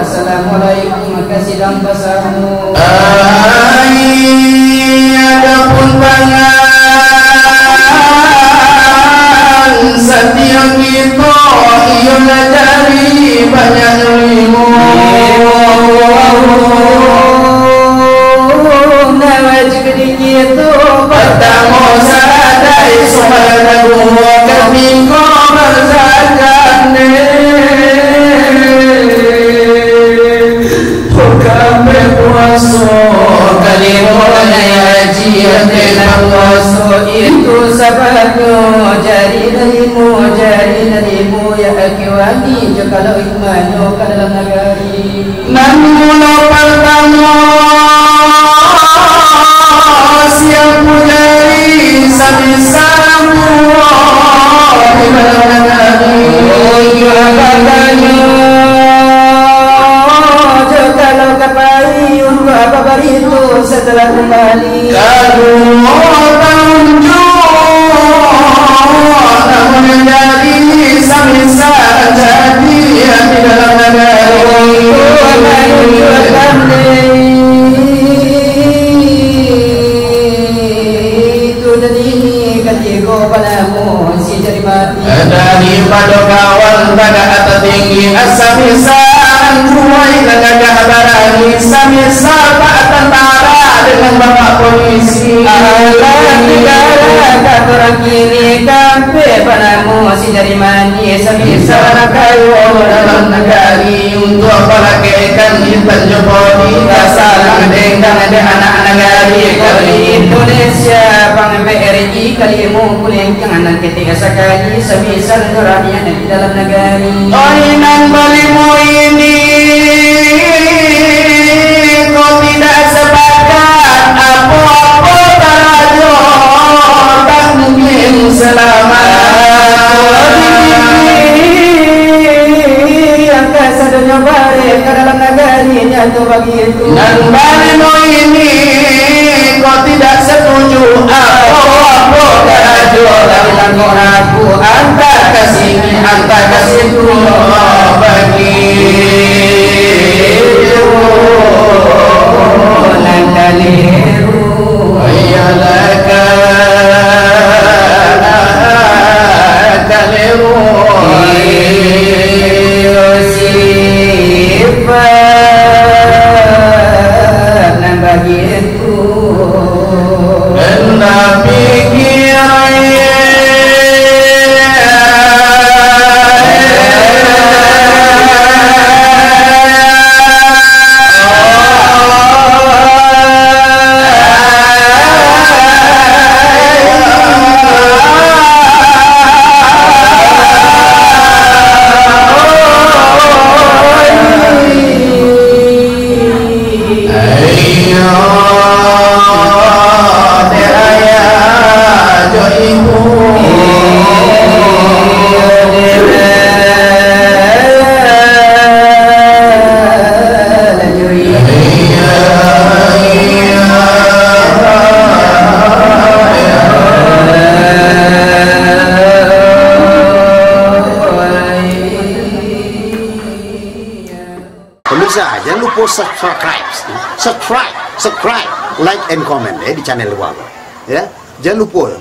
Assalamualaikum kasih dan bersamamu. Adapun pangan setiap kita ialah dari banyak ilmu. Nawajib itu pertama sadai supaya gua ketika berzakat itu sebabnya jari darimu ya akiwani kalau imannya ke dalam negeri. Namun pertama siap pujari sabisaramu di dalam negeri. Kalau kapai untuk apa bari itu setelah kembali. Kalau namun menjadi samisa jadi di dalam negeri. Itu dari ketika padamu si jari mati. Daripada kawan pada atas tinggi asamisa ruai gagah barani samisa pak tentara Tanjung Kasalang Dengkang ada anak negari kali Indonesia Bang BRI kalimu kuliah anak ketika sekali semisal nuranian di dalam negari Oinan balimu ini kau tidak sepakat apa-apa tarajo tak mungkin selamat sadanya balik ke dalam negarinya tuh begitu dan balimu ini kau tidak setuju apa-apa tarajo tapi tangguh ragu anta kasih bagi Jangan lupa subscribe, like and comment di channel Luar. Ya, jangan lupa.